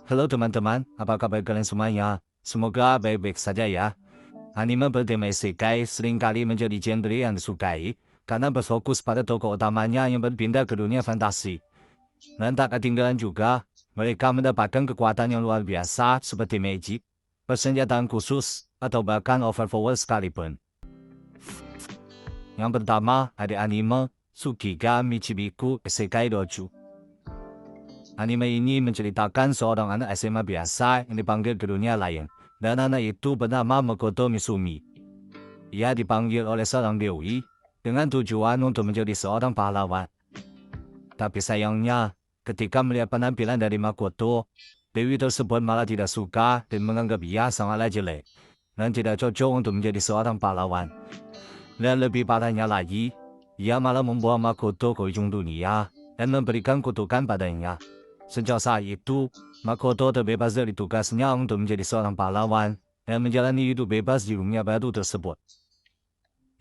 Halo teman-teman, apa kabar kalian semuanya? Semoga baik-baik saja ya. Anime bertema isekai seringkali menjadi genre yang disukai, karena berfokus pada tokoh utamanya yang berpindah ke dunia fantasi. Dan tak ketinggalan juga, mereka mendapatkan kekuatan yang luar biasa seperti magic, persenjataan khusus, atau bahkan overpower sekalipun. Yang pertama ada anime Tsukiga Michibiku Isekai Doju. Anime ini menceritakan seorang anak SMA biasa yang dipanggil ke dunia lain, dan anak itu bernama Makoto Misumi. Ia dipanggil oleh seorang dewi dengan tujuan untuk menjadi seorang pahlawan. Tapi sayangnya, ketika melihat penampilan dari Makoto, dewi tersebut malah tidak suka dan menganggap ia sangatlah jelek dan tidak cocok untuk menjadi seorang pahlawan. Dan lebih parahnya lagi, ia malah membawa Makoto ke ujung dunia dan memberikan kutukan padanya. Sejak saat itu, Makoto terbebas dari tugasnya untuk menjadi seorang pahlawan dan menjalani hidup bebas di dunia baru tersebut.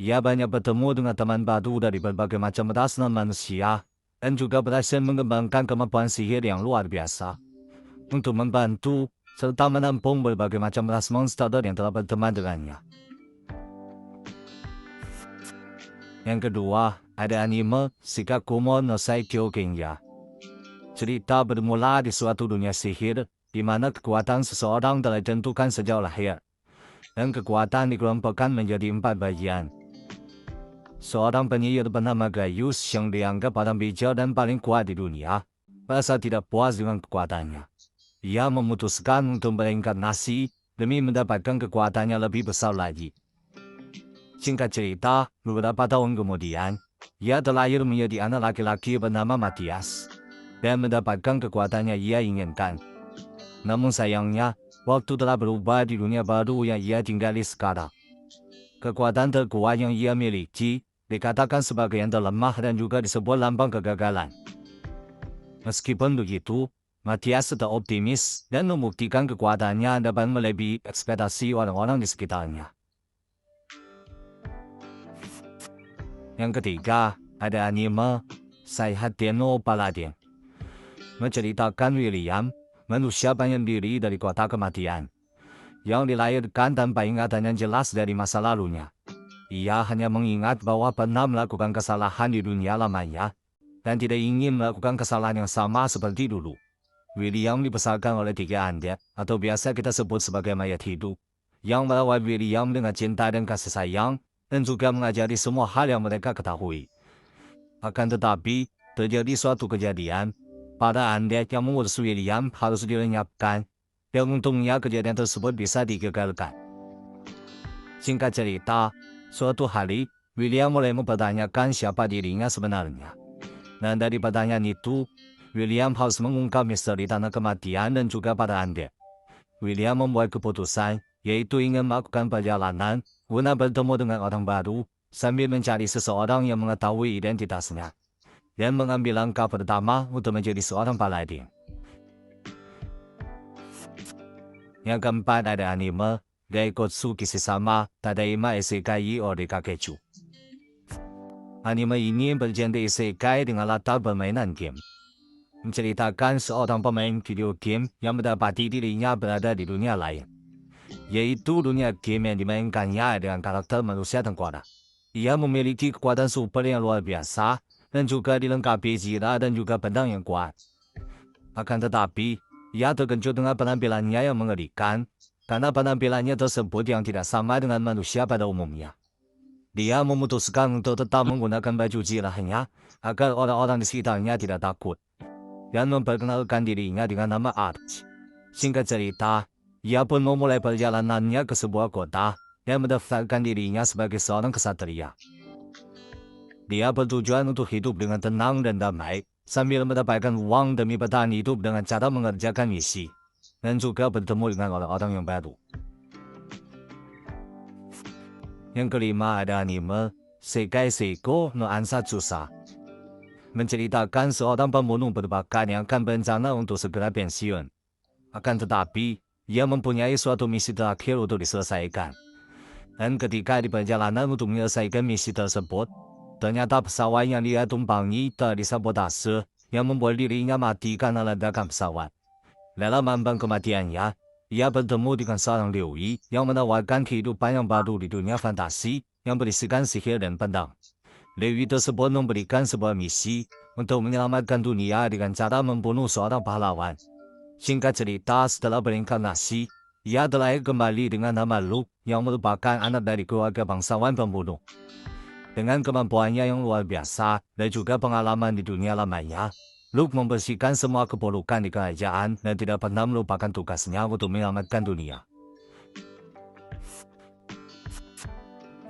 Ia banyak bertemu dengan teman baru dari berbagai macam ras non manusia dan juga berhasil mengembangkan kemampuan sihir yang luar biasa untuk membantu serta menampung berbagai macam ras monster yang telah berteman dengannya. Yang kedua, ada anime Shikakumo no Saikyo Genya. Cerita bermula di suatu dunia sihir, di mana kekuatan seseorang telah ditentukan sejak lahir, dan kekuatan dikelompokkan menjadi 4 bagian. Seorang penyihir bernama Gaius yang dianggap paling bijak dan paling kuat di dunia, merasa tidak puas dengan kekuatannya. Ia memutuskan untuk bereinkarnasi demi mendapatkan kekuatannya lebih besar lagi. Singkat cerita, beberapa tahun kemudian, ia terlahir menjadi anak laki-laki bernama Matias dan mendapatkan kekuatannya ia inginkan. Namun sayangnya, waktu telah berubah di dunia baru yang ia tinggali sekarang. Kekuatan terkuat yang ia miliki dikatakan sebagai yang terlemah dan juga disebut lambang kegagalan. Meskipun begitu, Matias tetap optimis dan membuktikan kekuatannya dapat melebihi ekspektasi orang-orang di sekitarnya. Yang ketiga, ada anime Saihaten no Paladin. Menceritakan William, manusia penyendiri dari kota kematian, yang dilahirkan tanpa ingatan yang jelas dari masa lalunya. Ia hanya mengingat bahwa pernah melakukan kesalahan di dunia lamanya, dan tidak ingin melakukan kesalahan yang sama seperti dulu. William dibesarkan oleh 3 adik, atau biasa kita sebut sebagai mayat hidup, yang merawat William dengan cinta dan kasih sayang, dan juga mengajari semua hal yang mereka ketahui. Akan tetapi, terjadi suatu kejadian, para adik yang mengurus William harus dilenyapkan, dan untungnya kejadian tersebut bisa digagalkan. Singkat cerita, suatu hari, William mulai mempertanyakan siapa dirinya sebenarnya. Dan dari pertanyaan itu, William harus mengungkap misteri tanah kematian dan juga para adik. William membuat keputusan, yaitu ingin melakukan perjalanan guna bertemu dengan orang baru, sambil mencari seseorang yang mengetahui identitasnya, dan mengambil langkah pertama untuk menjadi seorang paladin. Yang keempat ada anime Gaikotsu Kishisama Tadaima Isekai Ore Kakechu. Anime ini bergenre isekai dengan latar permainan game. Menceritakan seorang pemain video game yang mendapati dirinya berada di dunia lain, yaitu dunia game yang dimainkannya dengan karakter manusia tengkorak. Ia memiliki kekuatan super yang luar biasa, dan juga dilengkapi zira dan juga pedang yang kuat. Akan tetapi, ia terkejut dengan penampilannya yang mengerikan, karena penampilannya tersebut yang tidak sama dengan manusia pada umumnya. Dia memutuskan untuk tetap menggunakan baju zirahnya, agar orang-orang di sekitarnya tidak takut, dan memperkenalkan dirinya dengan nama Arch. Singkat cerita, ia pun memulai perjalanannya ke sebuah kota, dan mendaftarkan dirinya sebagai seorang kesatria. Dia bertujuan untuk hidup dengan tenang dan damai, sambil mendapatkan uang demi bertahan hidup dengan cara mengerjakan misi, dan juga bertemu dengan orang-orang yang baru. Yang kelima ada anime Sekai Seiko no Ansatsusa. Menceritakan seorang pembunuh berbakat yang akan berencana untuk segera pensiun. Akan tetapi, ia mempunyai suatu misi terakhir untuk diselesaikan. Dan ketika di perjalanan untuk menyelesaikan misi tersebut, ternyata pesawat yang dia tumpangi telah disabotase, yang membuat dirinya mati karena ledakan pesawat. Dalam ambang kematiannya, ia bertemu dengan seorang Dewi yang menawarkan kehidupan yang baru di dunia fantasi yang berisikan sihir dan pedang. Dewi tersebut memberikan sebuah misi untuk menyelamatkan dunia dengan cara membunuh seorang pahlawan. Singkat cerita, setelah berinkarnasi, ia terlahir kembali dengan nama Luke yang merupakan anak dari keluarga bangsawan pembunuh. Dengan kemampuannya yang luar biasa dan juga pengalaman di dunia lamanya, Luke membersihkan semua keburukan di kerajaan dan tidak pernah melupakan tugasnya untuk menyelamatkan dunia.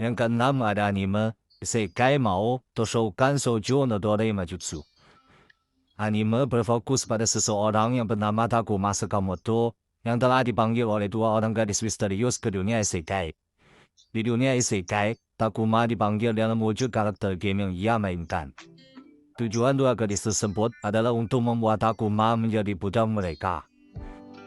Yang keenam ada anime Isekai Mao Toshoukan Shoujo no Doraemon Jutsu. Anime berfokus pada seseorang yang bernama Takuma Sakamoto yang telah dipanggil oleh dua orang gadis misterius ke dunia Isekai. Di dunia Isekai, Takuma dipanggil dalam wujud karakter game yang ia mainkan. Tujuan dua gadis tersebut adalah untuk membuat Takuma menjadi budak mereka.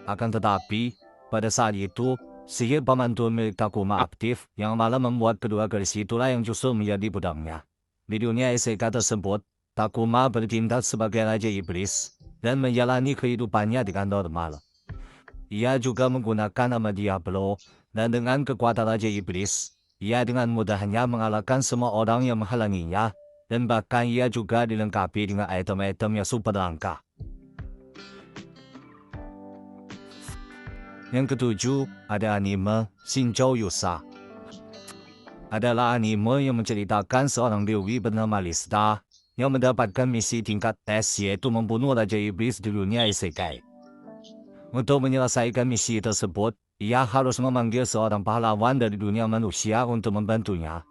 Akan tetapi, pada saat itu, sihir pemantul milik Takuma aktif yang malah membuat kedua gadis itulah yang justru menjadi budaknya. Di dunia isekai tersebut, Takuma bertindak sebagai Raja Iblis dan menjalani kehidupannya dengan normal. Ia juga menggunakan nama Diablo dan dengan kekuatan Raja Iblis, ia dengan mudahnya mengalahkan semua orang yang menghalanginya dan bahkan ia juga dilengkapi dengan item-item yang super langka. Yang ketujuh, ada anime Shinjou Yusa. Adalah anime yang menceritakan seorang dewi bernama Lista yang mendapatkan misi tingkat S yaitu membunuh Raja Iblis di dunia isekai. Untuk menyelesaikan misi tersebut, ia harus memanggil seorang pahlawan dari dunia manusia untuk membantunya.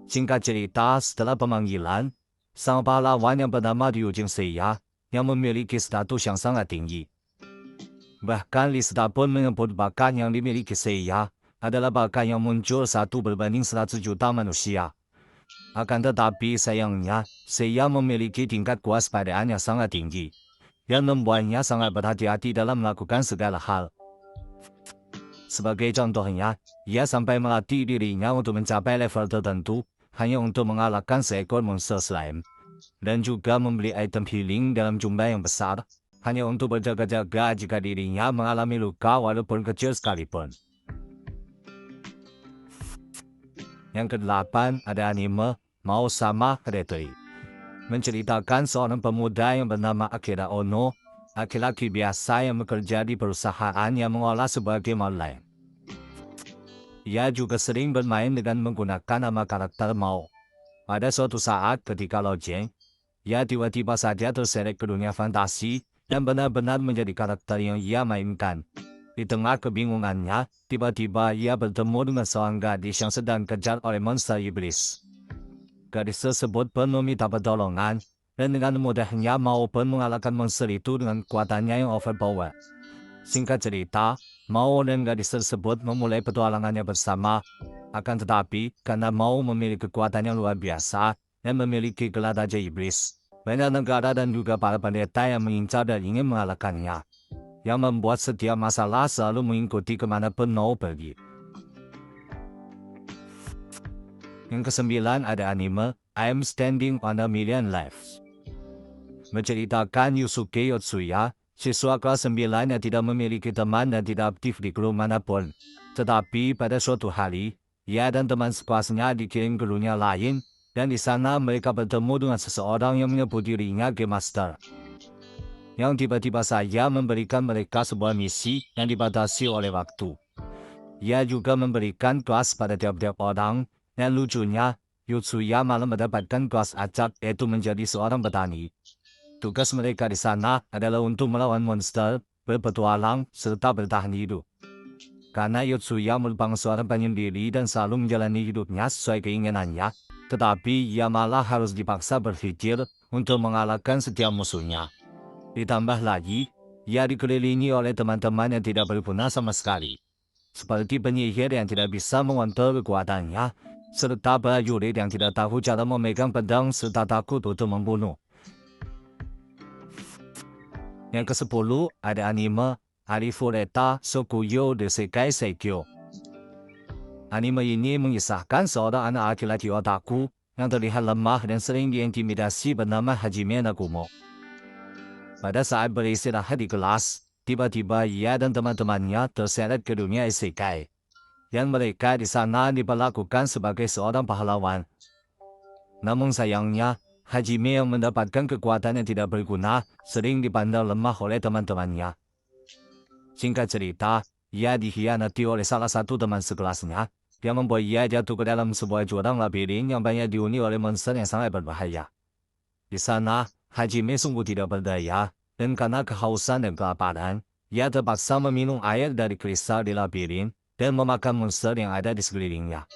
Singkat cerita, setelah pemanggilan, sang pahlawan yang bernama Ryujin Seiya yang memiliki status yang sangat tinggi. Bahkan Lista pun menyebut bakat yang dimiliki Seiya adalah bakat yang muncul 1 berbanding 100 juta manusia. Akan tetapi sayangnya, Seiya memiliki tingkat kewaspadaan yang sangat tinggi, yang membuatnya sangat berhati-hati dalam melakukan segala hal. Sebagai contohnya, ia sampai melatih dirinya untuk mencapai level tertentu hanya untuk mengalahkan seekor monster slime, dan juga membeli item healing dalam jumlah yang besar, hanya untuk berjaga-jaga jika dirinya mengalami luka walaupun kecil sekalipun. Yang ke-8 ada anime Mao sama Retri. Menceritakan seorang pemuda yang bernama Akira Ono, laki-laki biasa yang bekerja di perusahaan yang mengolah sebuah game online. Ia juga sering bermain dengan menggunakan nama karakter Mao. Pada suatu saat ketika login, ia tiba-tiba saja terseret ke dunia fantasi dan benar-benar menjadi karakter yang ia mainkan. Di tengah kebingungannya, tiba-tiba ia bertemu dengan seorang gadis yang sedang dikejar oleh monster iblis. Gadis tersebut pun meminta pertolongan, dan dengan mudahnya Mao pun mengalahkan monster itu dengan kekuatannya yang overpower. Singkat cerita, Mao dan gadis tersebut memulai petualangannya bersama. Akan tetapi, karena Mao memiliki kekuatan yang luar biasa dan memiliki gelar Raja Iblis, banyak negara dan juga para pendeta yang mengincar dan ingin mengalahkannya, yang membuat setiap masalah selalu mengikuti kemanapun Mao pergi. Yang ke-9 ada anime I'm Standing on a Million Lives. Menceritakan Yusuke Yotsuya, siswa kelas 9 yang tidak memiliki teman dan tidak aktif di grup manapun. Tetapi pada suatu hari, ia dan teman sekelasnya dikirim ke dunia lain, dan di sana mereka bertemu dengan seseorang yang menyebut dirinya Game Master, yang tiba-tiba saja memberikan mereka sebuah misi yang dibatasi oleh waktu. Ia juga memberikan kelas pada tiap-tiap orang, dan lucunya, Yotsuya malah mendapatkan kelas acak yaitu menjadi seorang petani. Tugas mereka di sana adalah untuk melawan monster, berpetualang, serta bertahan hidup. Karena Yotsuya merupakan seorang penyendiri dan selalu menjalani hidupnya sesuai keinginannya, tetapi ia malah harus dipaksa berpikir untuk mengalahkan setiap musuhnya. Ditambah lagi, ia dikelilingi oleh teman-teman yang tidak berguna sama sekali, seperti penyihir yang tidak bisa mengontrol kekuatannya, serta prajurit yang tidak tahu cara memegang pedang serta takut untuk membunuh. Yang ke-10 ada anime Arifureta Sokuyo de Sekai Seikyo. Anime ini mengisahkan seorang anak laki-laki otaku yang terlihat lemah dan sering diintimidasi bernama Hajime Nagumo. Pada saat beristirahat di kelas, tiba-tiba ia dan teman-temannya terseret ke dunia isekai, yang mereka di sana diperlakukan sebagai seorang pahlawan. Namun sayangnya, Hajime yang mendapatkan kekuatan yang tidak berguna, sering dipandang lemah oleh teman-temannya. Singkat cerita, ia dikhianati oleh salah satu teman sekelasnya, yang membuat ia jatuh ke dalam sebuah jurang labirin yang banyak dihuni oleh monster yang sangat berbahaya. Di sana, Hajime sungguh tidak berdaya, dan karena kehausan dan kelaparan, ia terpaksa meminum air dari kristal di labirin dan memakan monster yang ada di sekelilingnya.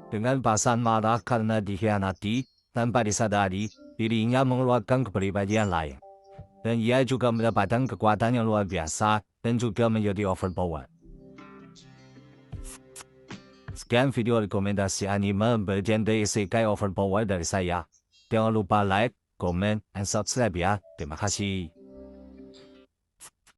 Dengan perasaan marah karena dikhianati, tanpa disadari, dirinya mengeluarkan kepribadian lain. Dan ia juga mendapatkan kekuatan yang luar biasa dan juga menjadi overpower. Sekian video rekomendasi anime bergenre isekai overpower dari saya. Jangan lupa like, komen, dan subscribe ya. Terima kasih.